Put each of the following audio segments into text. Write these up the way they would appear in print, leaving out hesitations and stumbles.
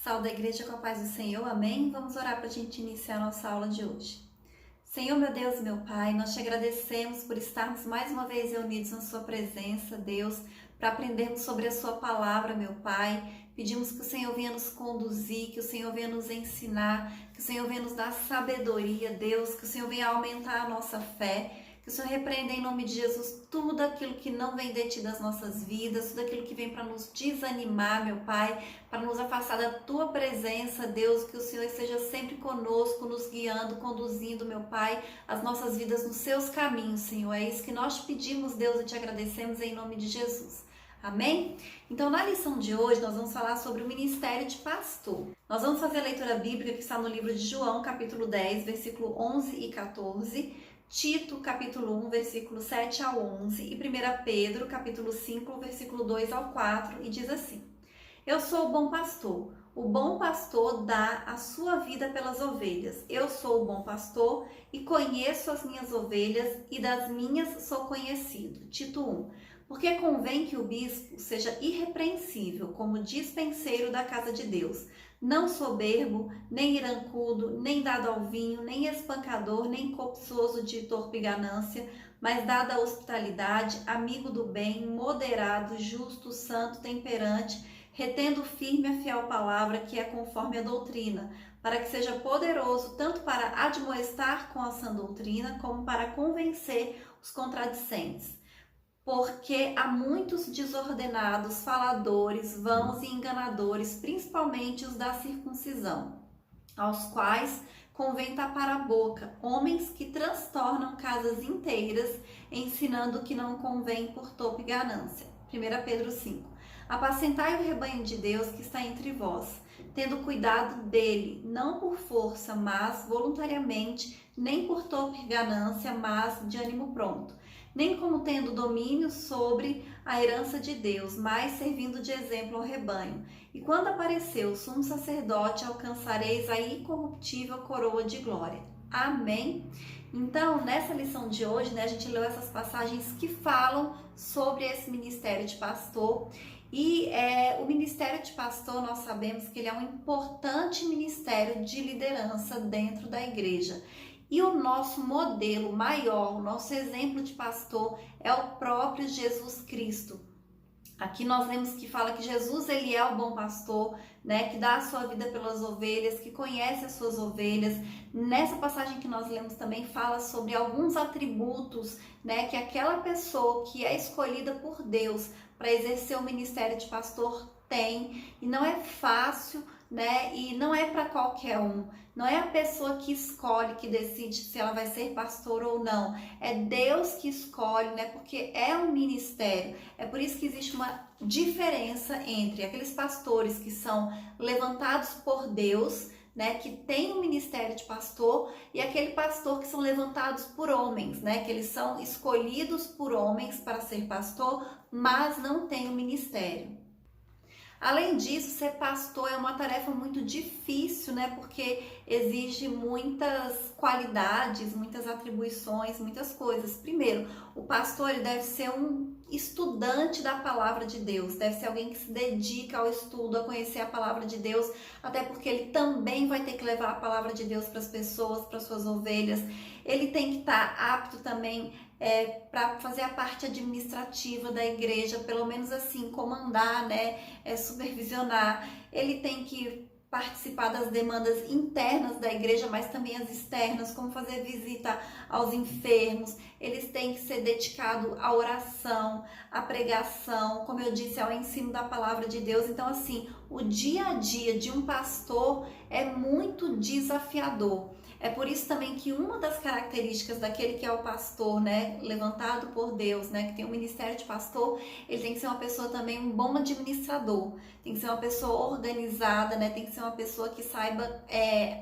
Salve da igreja com a paz do Senhor, amém? Vamos orar para a gente iniciar a nossa aula de hoje. Senhor, meu Deus e meu Pai, nós te agradecemos por estarmos mais uma vez reunidos na sua presença, Deus, para aprendermos sobre a sua palavra, meu Pai. Pedimos que o Senhor venha nos conduzir, que o Senhor venha nos ensinar, que o Senhor venha nos dar sabedoria, Deus, que o Senhor venha aumentar a nossa fé, que o Senhor repreenda em nome de Jesus tudo aquilo que não vem de Ti das nossas vidas, tudo aquilo que vem para nos desanimar, meu Pai, para nos afastar da Tua presença, Deus, que o Senhor esteja sempre conosco, nos guiando, conduzindo, meu Pai, as nossas vidas nos Seus caminhos, Senhor. É isso que nós te pedimos, Deus, e te agradecemos em nome de Jesus. Amém? Então, na lição de hoje, nós vamos falar sobre o ministério de pastor. Nós vamos fazer a leitura bíblica que está no livro de João, capítulo 10, versículo 11 e 14, Tito, capítulo 1, versículo 7 ao 11 e 1 Pedro, capítulo 5, versículo 2 ao 4, e diz assim: Eu sou o bom pastor dá a sua vida pelas ovelhas. Eu sou o bom pastor e conheço as minhas ovelhas e das minhas sou conhecido. Tito 1. Porque convém que o bispo seja irrepreensível como dispenseiro da casa de Deus, não soberbo, nem irancudo, nem dado ao vinho, nem espancador, nem cobiçoso de torpe ganância, mas dado à hospitalidade, amigo do bem, moderado, justo, santo, temperante, retendo firme a fiel palavra que é conforme a doutrina, para que seja poderoso tanto para admoestar com a sã doutrina, como para convencer os contradicentes. Porque há muitos desordenados, faladores, vãos e enganadores, principalmente os da circuncisão, aos quais convém tapar a boca, homens que transtornam casas inteiras, ensinando que não convém por torpe ganância. 1 Pedro 5. Apacentai o rebanho de Deus que está entre vós, tendo cuidado dele, não por força, mas voluntariamente, nem por torpe ganância, mas de ânimo pronto, nem como tendo domínio sobre a herança de Deus, mas servindo de exemplo ao rebanho. E quando aparecer o sumo sacerdote, alcançareis a incorruptível coroa de glória. Amém? Então, nessa lição de hoje, a gente leu essas passagens que falam sobre esse ministério de pastor. E o ministério de pastor, nós sabemos que ele é um importante ministério de liderança dentro da igreja. E o nosso modelo maior, o nosso exemplo de pastor é o próprio Jesus Cristo. Aqui nós lemos que fala que Jesus, ele é o bom pastor, que dá a sua vida pelas ovelhas, que conhece as suas ovelhas. Nessa passagem que nós lemos também fala sobre alguns atributos, que aquela pessoa que é escolhida por Deus para exercer o ministério de pastor tem. E não é fácil, e não é para qualquer um. Não é a pessoa que escolhe, que decide se ela vai ser pastor ou não. É Deus que escolhe, porque é um ministério. É por isso que existe uma diferença entre aqueles pastores que são levantados por Deus, que tem um ministério de pastor, e aquele pastor que são levantados por homens, que eles são escolhidos por homens para ser pastor, mas não tem um ministério. Além disso, ser pastor é uma tarefa muito difícil, porque exige muitas qualidades, muitas atribuições, muitas coisas. Primeiro, o pastor ele deve ser um estudante da palavra de Deus, deve ser alguém que se dedica ao estudo, a conhecer a palavra de Deus, até porque ele também vai ter que levar a palavra de Deus para as pessoas, para as suas ovelhas. Ele tem que estar apto também para fazer a parte administrativa da igreja, pelo menos assim, comandar, supervisionar. Ele tem que participar das demandas internas da igreja, mas também as externas, como fazer visita aos enfermos. Eles têm que ser dedicados à oração, à pregação, como eu disse, ao ensino da palavra de Deus. Então, assim, o dia a dia de um pastor é muito desafiador. É por isso também que uma das características daquele que é o pastor, levantado por Deus, que tem um ministério de pastor, ele tem que ser uma pessoa também, um bom administrador, tem que ser uma pessoa organizada, tem que ser uma pessoa que saiba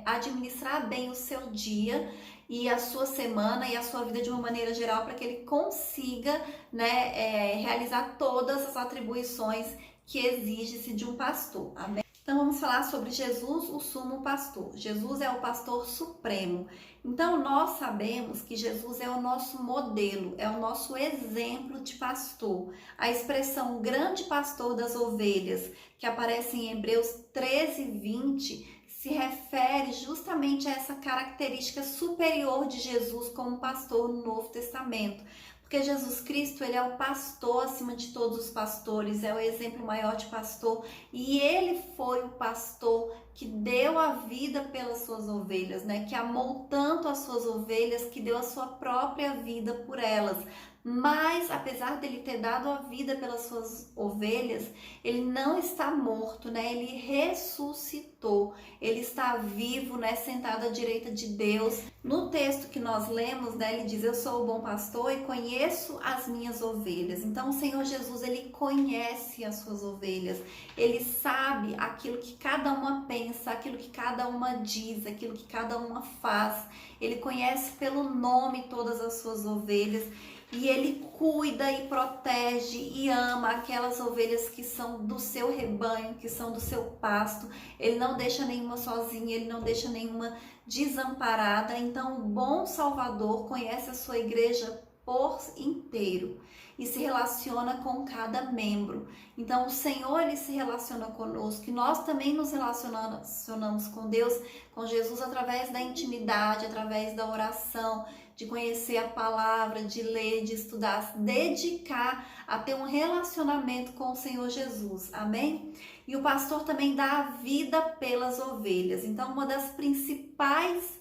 administrar bem o seu dia e a sua semana e a sua vida de uma maneira geral, para que ele consiga realizar todas as atribuições que exige-se de um pastor. Amém? Então vamos falar sobre Jesus, o sumo pastor. Jesus é o pastor supremo. Então nós sabemos que Jesus é o nosso modelo, é o nosso exemplo de pastor. A expressão grande pastor das ovelhas, que aparece em Hebreus 13:20, se refere justamente a essa característica superior de Jesus como pastor no Novo Testamento. Porque Jesus Cristo, ele é o pastor acima de todos os pastores, é o exemplo maior de pastor, e ele foi o pastor que deu a vida pelas suas ovelhas, né? Que amou tanto as suas ovelhas que deu a sua própria vida por elas. Mas, apesar dele ter dado a vida pelas suas ovelhas, ele não está morto, né? Ele ressuscitou, ele está vivo, né? Sentado à direita de Deus. No texto que nós lemos, né? Ele diz: eu sou o bom pastor e conheço as minhas ovelhas. Então, o Senhor Jesus, ele conhece as suas ovelhas. Ele sabe aquilo que cada uma pensa, aquilo que cada uma diz, aquilo que cada uma faz. Ele conhece pelo nome todas as suas ovelhas. E ele cuida e protege e ama aquelas ovelhas que são do seu rebanho, que são do seu pasto. Ele não deixa nenhuma sozinha, ele não deixa nenhuma desamparada. Então, o bom Salvador conhece a sua igreja por inteiro e se relaciona com cada membro. Então, o Senhor, ele se relaciona conosco, e nós também nos relacionamos com Deus, com Jesus, através da intimidade, através da oração, de conhecer a palavra, de ler, de estudar, se dedicar a ter um relacionamento com o Senhor Jesus, amém? E o pastor também dá a vida pelas ovelhas. Então, uma das principais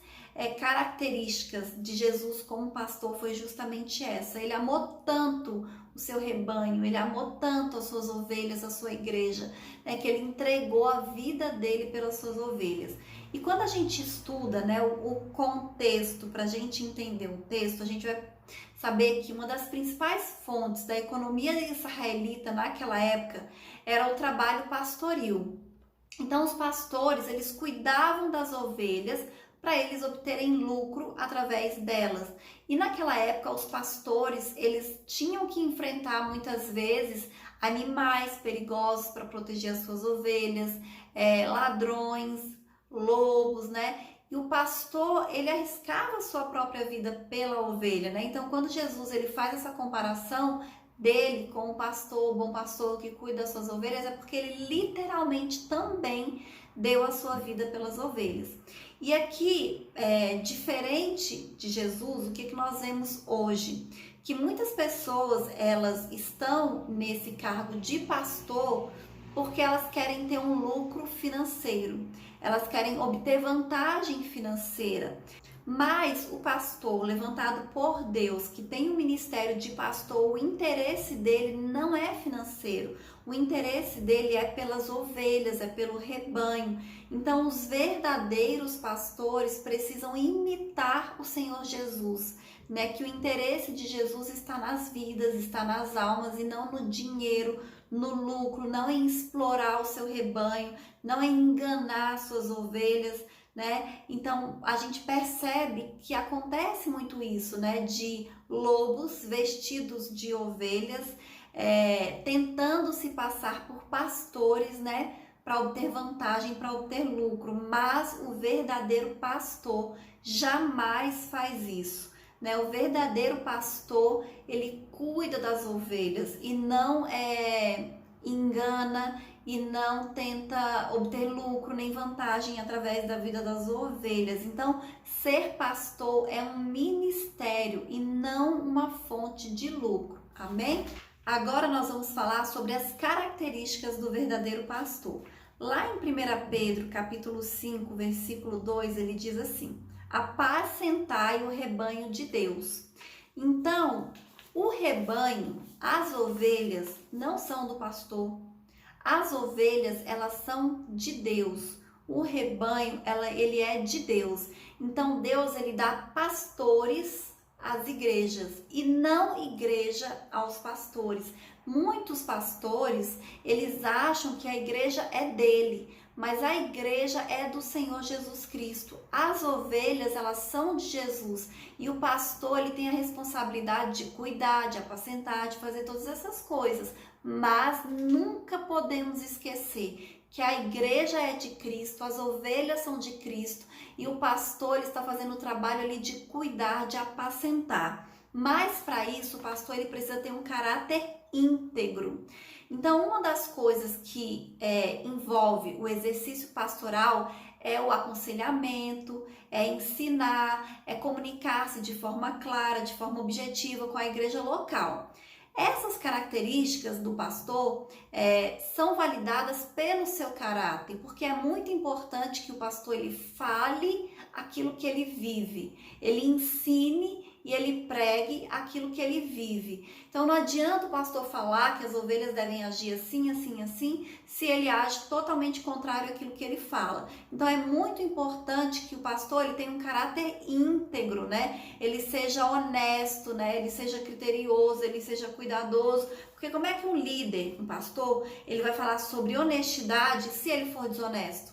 características de Jesus como pastor foi justamente essa. Ele amou tanto o seu rebanho, ele amou tanto as suas ovelhas, a sua igreja, né, que ele entregou a vida dele pelas suas ovelhas. E quando a gente estuda, né, o contexto, para a gente entender o texto, a gente vai saber que uma das principais fontes da economia israelita naquela época era o trabalho pastoril. Então, os pastores, eles cuidavam das ovelhas para eles obterem lucro através delas. E naquela época, os pastores, eles tinham que enfrentar muitas vezes animais perigosos para proteger as suas ovelhas, ladrões, lobos, né? E o pastor, ele arriscava a sua própria vida pela ovelha, né? Então, quando Jesus, ele faz essa comparação dele com o pastor, o bom pastor que cuida das suas ovelhas, é porque ele literalmente também deu a sua vida pelas ovelhas. E aqui, diferente de Jesus, o que nós vemos hoje? Que muitas pessoas, elas estão nesse cargo de pastor porque elas querem ter um lucro financeiro, elas querem obter vantagem financeira. Mas o pastor levantado por Deus, que tem o ministério de pastor, o interesse dele não é financeiro. O interesse dele é pelas ovelhas, é pelo rebanho. Então, os verdadeiros pastores precisam imitar o Senhor Jesus, né? Que o interesse de Jesus está nas vidas, está nas almas e não no dinheiro, no lucro, não em explorar o seu rebanho, não em enganar suas ovelhas, né? Então, a gente percebe que acontece muito isso, né? De lobos vestidos de ovelhas, tentando se passar por pastores, né? Para obter vantagem, para obter lucro. Mas o verdadeiro pastor jamais faz isso, né? O verdadeiro pastor, ele cuida das ovelhas e não engana e não tenta obter lucro nem vantagem através da vida das ovelhas. Então, ser pastor é um ministério e não uma fonte de lucro, amém? Agora nós vamos falar sobre as características do verdadeiro pastor. Lá em 1 Pedro, capítulo 5, versículo 2, ele diz assim: apacentai o rebanho de Deus. Então, o rebanho, as ovelhas, não são do pastor. As ovelhas, elas são de Deus. O rebanho, ele é de Deus. Então, Deus, ele dá pastores às igrejas e não igreja aos pastores. Muitos pastores, eles acham que a igreja é dele, mas a igreja é do Senhor Jesus Cristo. As ovelhas, elas são de Jesus e o pastor, ele tem a responsabilidade de cuidar, de apacentar, de fazer todas essas coisas, mas nunca podemos esquecer que a igreja é de Cristo, as ovelhas são de Cristo e o pastor ele está fazendo o trabalho ali de cuidar, de apacentar. Mas para isso o pastor ele precisa ter um caráter íntegro. Então, uma das coisas que envolve o exercício pastoral é o aconselhamento, é ensinar, é comunicar-se de forma clara, de forma objetiva com a igreja local. Essas características do pastor são validadas pelo seu caráter, porque é muito importante que o pastor ele fale aquilo que ele vive, ele ensine e ele pregue aquilo que ele vive. Então não adianta o pastor falar que as ovelhas devem agir assim, assim, assim, se ele age totalmente contrário àquilo que ele fala. Então é muito importante que o pastor ele tenha um caráter íntegro, né? Ele seja honesto, né? Ele seja criterioso, ele seja cuidadoso. Porque como é que um líder, um pastor, ele vai falar sobre honestidade se ele for desonesto?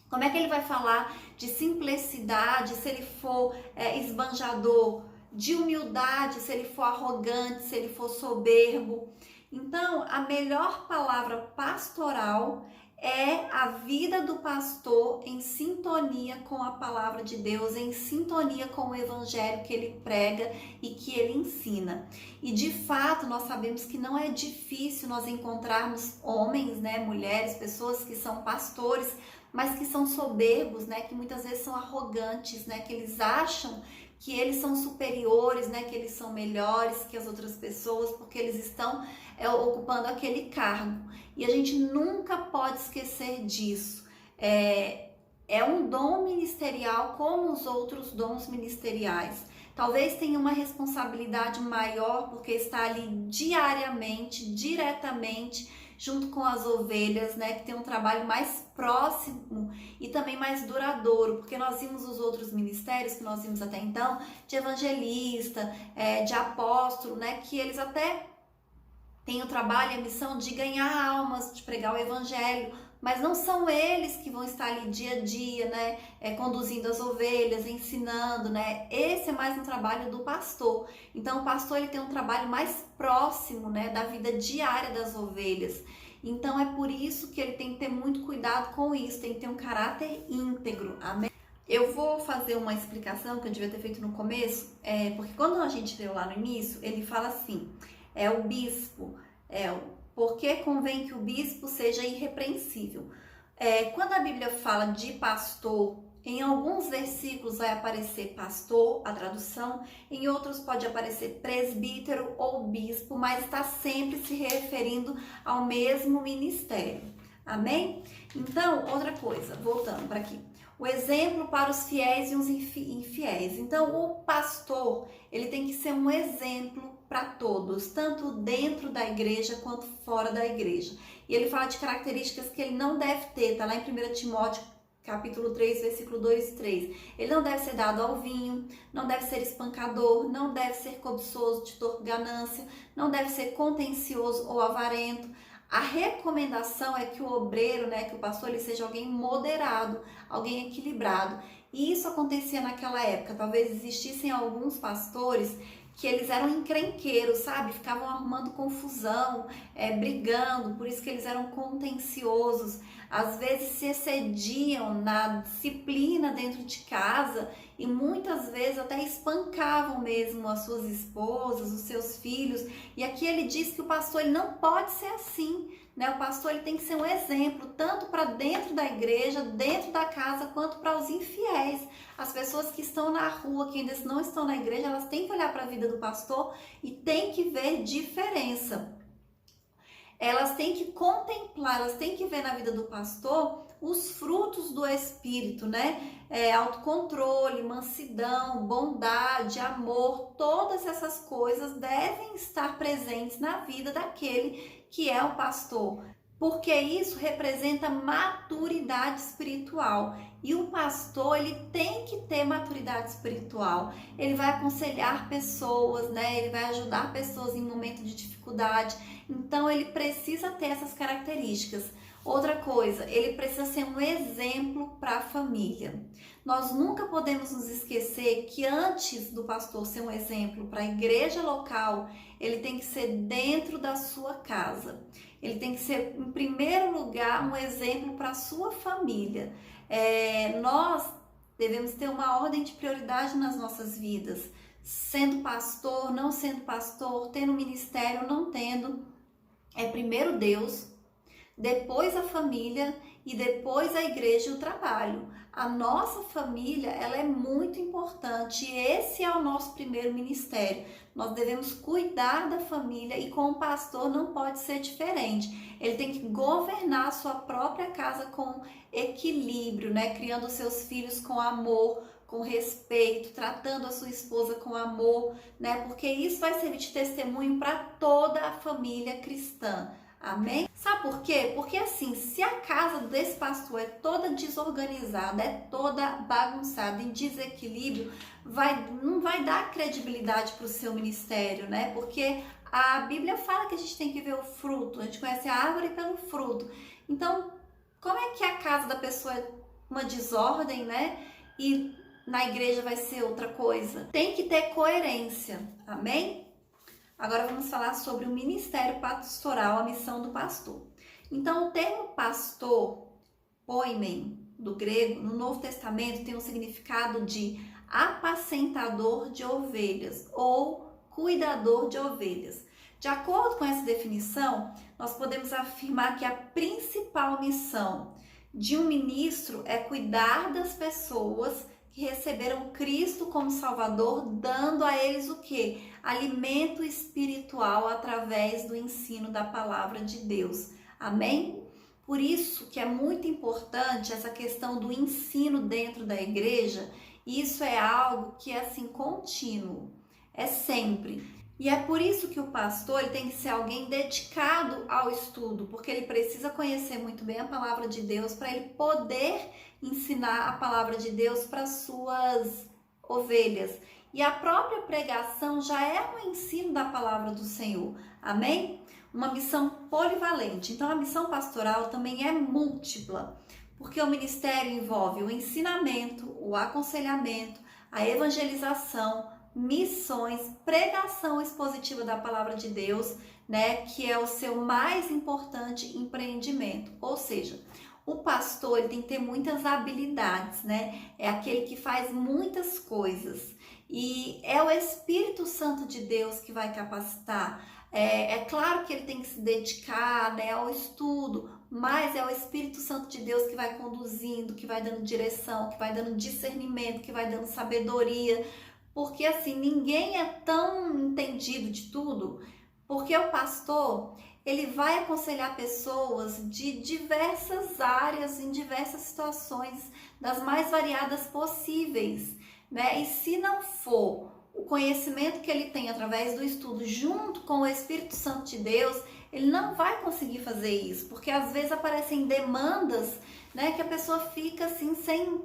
Como é que ele vai falar de simplicidade se ele for esbanjador? De humildade se ele for arrogante, se ele for soberbo? Então, a melhor palavra pastoral é a vida do pastor em sintonia com a palavra de Deus, em sintonia com o evangelho que ele prega e que ele ensina. E de fato, nós sabemos que não é difícil nós encontrarmos homens, né, mulheres, pessoas que são pastores, mas que são soberbos, né, que muitas vezes são arrogantes, né, que eles acham que eles são superiores, né, que eles são melhores que as outras pessoas, porque eles estão ocupando aquele cargo. E a gente nunca pode esquecer disso. É um dom ministerial como os outros dons ministeriais. Talvez tenha uma responsabilidade maior porque está ali diariamente, diretamente, junto com as ovelhas, né, que tem um trabalho mais próximo e também mais duradouro, porque nós vimos os outros ministérios que nós vimos até então, de evangelista, de apóstolo, né, que eles até têm o trabalho e a missão de ganhar almas, de pregar o evangelho, mas não são eles que vão estar ali dia a dia, né, conduzindo as ovelhas, ensinando, né? Esse é mais um trabalho do pastor. Então, o pastor ele tem um trabalho mais próximo, né, da vida diária das ovelhas. Então, é por isso que ele tem que ter muito cuidado com isso, tem que ter um caráter íntegro. Amém? Eu vou fazer uma explicação que eu devia ter feito no começo, porque quando a gente leu lá no início, ele fala assim, o bispo, porque convém que o bispo seja irrepreensível. Quando a Bíblia fala de pastor, em alguns versículos vai aparecer pastor, a tradução, em outros pode aparecer presbítero ou bispo, mas está sempre se referindo ao mesmo ministério. Amém? Então, outra coisa, voltando para aqui. O exemplo para os fiéis e os infiéis. Então, o pastor, ele tem que ser um exemplo para todos, tanto dentro da igreja quanto fora da igreja. E ele fala de características que ele não deve ter, tá lá em 1 Timóteo, capítulo 3, versículo 2 e 3. Ele não deve ser dado ao vinho, não deve ser espancador, não deve ser cobiçoso, de dor, ganância, não deve ser contencioso ou avarento. A recomendação é que o obreiro, né, que o pastor, ele seja alguém moderado, alguém equilibrado. E isso acontecia naquela época. Talvez existissem alguns pastores que eles eram encrenqueiros, sabe? Ficavam arrumando confusão, brigando, por isso que eles eram contenciosos. Às vezes se excediam na disciplina dentro de casa e muitas vezes até espancavam mesmo as suas esposas, os seus filhos. E aqui ele diz que o pastor ele não pode ser assim, né? O pastor ele tem que ser um exemplo, tanto para dentro da igreja, dentro da casa, quanto para os infiéis. As pessoas que estão na rua, que ainda não estão na igreja, elas têm que olhar para a vida do pastor e têm que ver diferença. Elas têm que contemplar, elas têm que ver na vida do pastor os frutos do Espírito, né? Autocontrole, mansidão, bondade, amor, todas essas coisas devem estar presentes na vida daquele que é o pastor. porque isso representa maturidade espiritual. E o pastor, ele tem que ter maturidade espiritual. Ele vai aconselhar pessoas, né? Ele vai ajudar pessoas em momento de dificuldade. Então, ele precisa ter essas características. Outra coisa, ele precisa ser um exemplo para a família. Nós nunca podemos nos esquecer que antes do pastor ser um exemplo para a igreja local, ele tem que ser dentro da sua casa. Ele tem que ser, em primeiro lugar, um exemplo para a sua família. Nós devemos ter uma ordem de prioridade nas nossas vidas. Sendo pastor, não sendo pastor, tendo ministério, não tendo. Primeiro Deus, depois a família e depois a igreja e o trabalho. A nossa família, ela é muito importante e esse é o nosso primeiro ministério. Nós devemos cuidar da família e com o pastor não pode ser diferente. Ele tem que governar a sua própria casa com equilíbrio, né? Criando seus filhos com amor, com respeito, tratando a sua esposa com amor, né? Porque isso vai servir de testemunho para toda a família cristã. Amém? Sabe por quê? Porque assim, se a casa desse pastor é toda desorganizada, é toda bagunçada, em desequilíbrio, não vai dar credibilidade para o seu ministério, né? Porque a Bíblia fala que a gente tem que ver o fruto, a gente conhece a árvore pelo fruto. Então, como é que a casa da pessoa é uma desordem, né? E na igreja vai ser outra coisa? Tem que ter coerência, amém? Agora vamos falar sobre o ministério pastoral, a missão do pastor. Então, o termo pastor, poimen, do grego, no Novo Testamento tem um significado de apacentador de ovelhas ou cuidador de ovelhas. De acordo com essa definição, nós podemos afirmar que a principal missão de um ministro é cuidar das pessoas que receberam Cristo como Salvador, dando a eles o quê? Alimento espiritual através do ensino da palavra de Deus. Amém? Por isso que é muito importante essa questão do ensino dentro da igreja. Isso é algo que é assim contínuo, é sempre. E é por isso que o pastor ele tem que ser alguém dedicado ao estudo, porque ele precisa conhecer muito bem a palavra de Deus para ele poder ensinar a palavra de Deus para suas ovelhas. E a própria pregação já é um ensino da palavra do Senhor. Amém? Uma missão polivalente. Então a missão pastoral também é múltipla, porque o ministério envolve o ensinamento, o aconselhamento, a evangelização, missões, pregação expositiva da palavra de Deus, né, que é o seu mais importante empreendimento. Ou seja, o pastor ele tem que ter muitas habilidades, né? É aquele que faz muitas coisas e é o Espírito Santo de Deus que vai capacitar. É claro que ele tem que se dedicar, né, ao estudo, mas é o Espírito Santo de Deus que vai conduzindo, que vai dando direção, que vai dando discernimento, que vai dando sabedoria. Porque assim, ninguém é tão entendido de tudo, porque o pastor, ele vai aconselhar pessoas de diversas áreas, em diversas situações, das mais variadas possíveis, né? E se não for o conhecimento que ele tem através do estudo junto com o Espírito Santo de Deus, ele não vai conseguir fazer isso, porque às vezes aparecem demandas, né, que a pessoa fica assim sem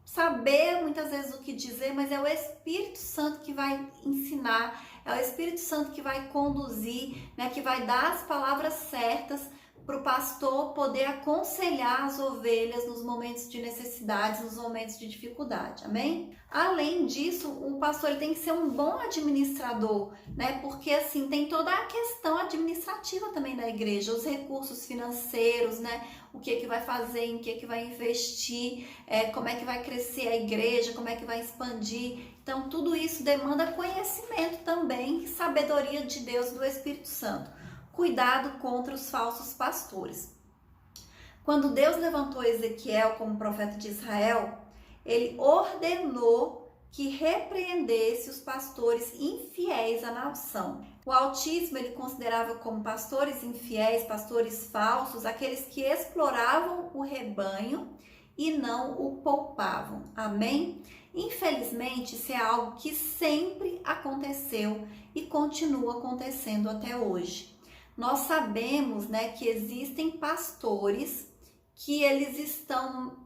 saber muitas vezes o que dizer, mas é o Espírito Santo que vai ensinar, é o Espírito Santo que vai conduzir, né, que vai dar as palavras certas para o pastor poder aconselhar as ovelhas nos momentos de necessidade, nos momentos de dificuldade, amém? Além disso, o pastor ele tem que ser um bom administrador, né? Porque assim, tem toda a questão administrativa também da igreja, os recursos financeiros, né? O que vai fazer, em que vai investir, como é que vai crescer a igreja, como é que vai expandir. Então, tudo isso demanda conhecimento também, sabedoria de Deus, do Espírito Santo. Cuidado contra os falsos pastores. Quando Deus levantou Ezequiel como profeta de Israel, ele ordenou que repreendesse os pastores infiéis à nação. O Altíssimo ele considerava como pastores infiéis, pastores falsos, aqueles que exploravam o rebanho e não o poupavam. Amém? Infelizmente, isso é algo que sempre aconteceu e continua acontecendo até hoje. Nós sabemos, né, que existem pastores que eles estão,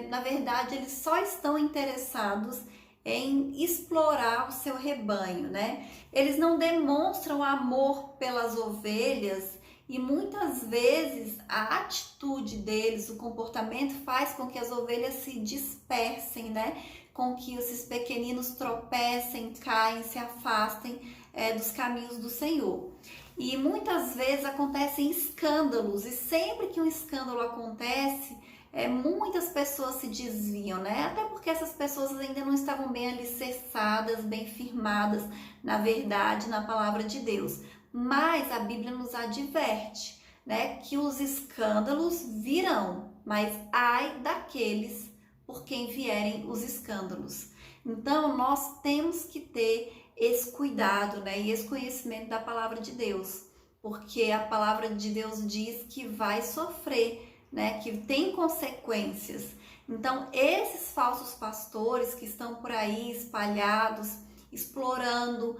na verdade, eles só estão interessados em explorar o seu rebanho, né? Eles não demonstram amor pelas ovelhas e muitas vezes a atitude deles, o comportamento faz com que as ovelhas se dispersem, né? Com que esses pequeninos tropecem, caem, se afastem dos caminhos do Senhor. E muitas vezes acontecem escândalos, e sempre que um escândalo acontece, muitas pessoas se desviam, né? Até porque essas pessoas ainda não estavam bem alicerçadas, bem firmadas na verdade, na palavra de Deus. Mas a Bíblia nos adverte, né, que os escândalos virão, mas ai daqueles por quem vierem os escândalos. Então, nós temos que ter esse cuidado, né, e esse conhecimento da palavra de Deus, porque a palavra de Deus diz que vai sofrer, né, que tem consequências. Então, esses falsos pastores que estão por aí espalhados, explorando,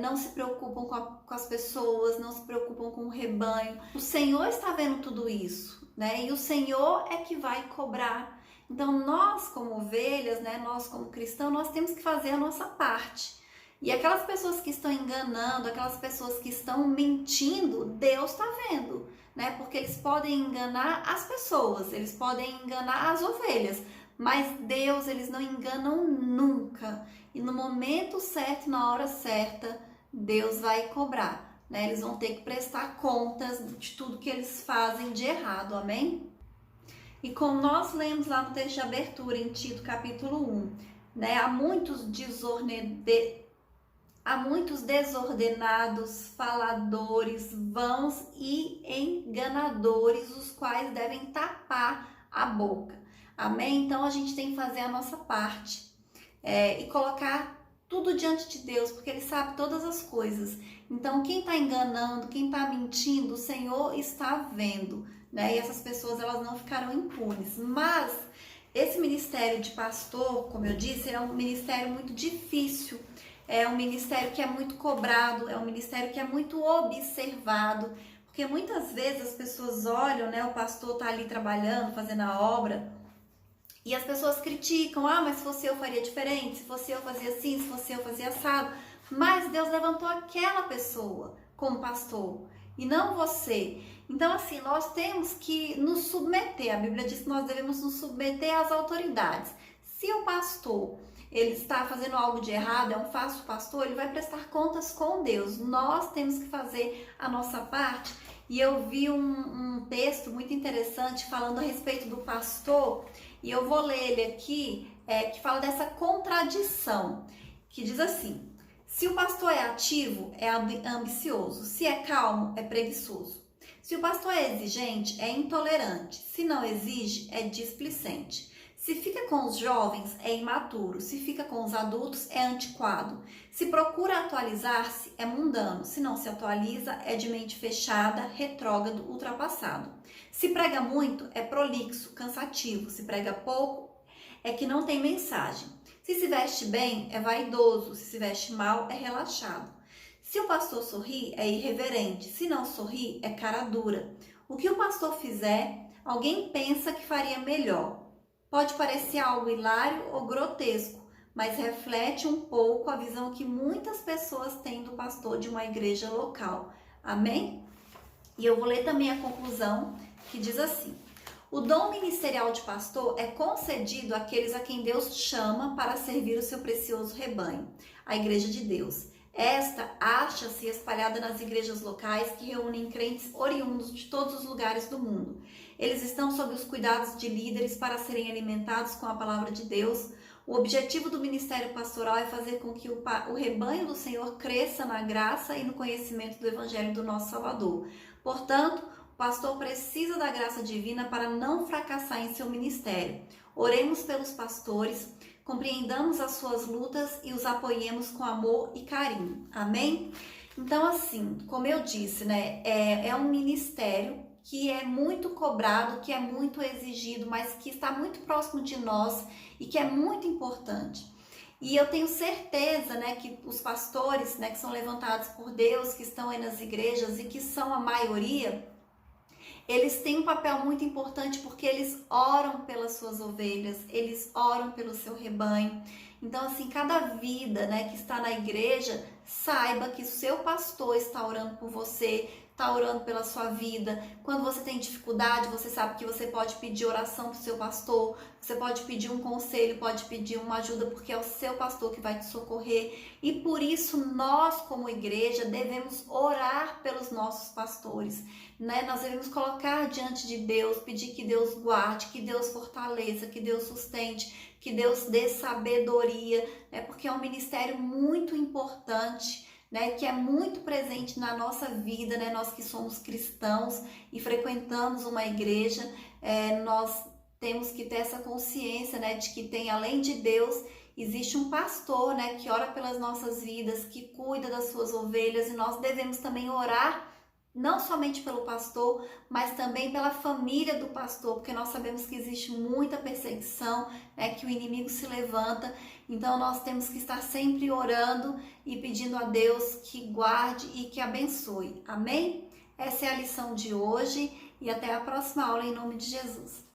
não se preocupam com as pessoas, não se preocupam com o rebanho. O Senhor está vendo tudo isso, né? E o Senhor é que vai cobrar. Então, nós como ovelhas, né, nós como cristãos, nós temos que fazer a nossa parte. E aquelas pessoas que estão enganando, aquelas pessoas que estão mentindo, Deus está vendo, né? Porque eles podem enganar as pessoas, eles podem enganar as ovelhas, mas Deus, eles não enganam nunca. E no momento certo, na hora certa, Deus vai cobrar, né? Eles vão ter que prestar contas de tudo que eles fazem de errado, amém? E como nós lemos lá no texto de abertura, em Tito capítulo 1, né? Há muitos desordenados, faladores, vãos e enganadores, os quais devem tapar a boca. Amém? Então a gente tem que fazer a nossa parte e colocar tudo diante de Deus, porque Ele sabe todas as coisas. Então quem está enganando, quem está mentindo, o Senhor está vendo, né? E essas pessoas, elas não ficarão impunes. Mas esse ministério de pastor, como eu disse, é um ministério muito difícil. É um ministério que é muito cobrado, é um ministério que é muito observado, porque muitas vezes as pessoas olham, né, o pastor tá ali trabalhando, fazendo a obra, e as pessoas criticam, mas se fosse eu faria diferente, se fosse eu fazia assim, se fosse eu fazia assado, mas Deus levantou aquela pessoa como pastor, e não você. Então assim, nós temos que nos submeter, a Bíblia diz que nós devemos nos submeter às autoridades. Se o pastor ele está fazendo algo de errado, é um falso pastor, ele vai prestar contas com Deus. Nós temos que fazer a nossa parte. E eu vi um texto muito interessante falando a respeito do pastor, e eu vou ler ele aqui, que fala dessa contradição, que diz assim: se o pastor é ativo, é ambicioso, se é calmo, é preguiçoso. Se o pastor é exigente, é intolerante, se não exige, é displicente. Se fica com os jovens, é imaturo. Se fica com os adultos, é antiquado. Se procura atualizar-se, é mundano. Se não se atualiza, é de mente fechada, retrógrado, ultrapassado. Se prega muito, é prolixo, cansativo. Se prega pouco, é que não tem mensagem. Se veste bem, é vaidoso. Se veste mal, é relaxado. Se o pastor sorri, é irreverente. Se não sorri, é cara dura. O que o pastor fizer, alguém pensa que faria melhor. Pode parecer algo hilário ou grotesco, mas reflete um pouco a visão que muitas pessoas têm do pastor de uma igreja local. Amém? E eu vou ler também a conclusão, que diz assim: o dom ministerial de pastor é concedido àqueles a quem Deus chama para servir o seu precioso rebanho, a igreja de Deus. Esta acha-se espalhada nas igrejas locais que reúnem crentes oriundos de todos os lugares do mundo. Eles estão sob os cuidados de líderes para serem alimentados com a palavra de Deus. O objetivo do ministério pastoral é fazer com que o rebanho do Senhor cresça na graça e no conhecimento do Evangelho do nosso Salvador. Portanto, o pastor precisa da graça divina para não fracassar em seu ministério. Oremos pelos pastores, compreendamos as suas lutas e os apoiemos com amor e carinho. Amém? Então, assim, como eu disse, né, é um ministério que é muito cobrado, que é muito exigido, mas que está muito próximo de nós e que é muito importante. E eu tenho certeza, né, que os pastores, né, que são levantados por Deus, que estão aí nas igrejas e que são a maioria, eles têm um papel muito importante porque eles oram pelas suas ovelhas, eles oram pelo seu rebanho. Então, assim, cada vida, né, que está na igreja, saiba que o seu pastor está orando por você, está orando pela sua vida. Quando você tem dificuldade, você sabe que você pode pedir oração para o seu pastor, você pode pedir um conselho, pode pedir uma ajuda, porque é o seu pastor que vai te socorrer. E por isso nós, como igreja, devemos orar pelos nossos pastores, né? Nós devemos colocar diante de Deus, pedir que Deus guarde, que Deus fortaleça, que Deus sustente, que Deus dê sabedoria, né? Porque é um ministério muito importante, né, que é muito presente na nossa vida, né, nós que somos cristãos e frequentamos uma igreja, nós temos que ter essa consciência, né, de que tem, além de Deus, existe um pastor, né, que ora pelas nossas vidas, que cuida das suas ovelhas, e nós devemos também orar não somente pelo pastor, mas também pela família do pastor, porque nós sabemos que existe muita perseguição, né, que o inimigo se levanta. Então nós temos que estar sempre orando e pedindo a Deus que guarde e que abençoe. Amém? Essa é a lição de hoje e até a próxima aula em nome de Jesus.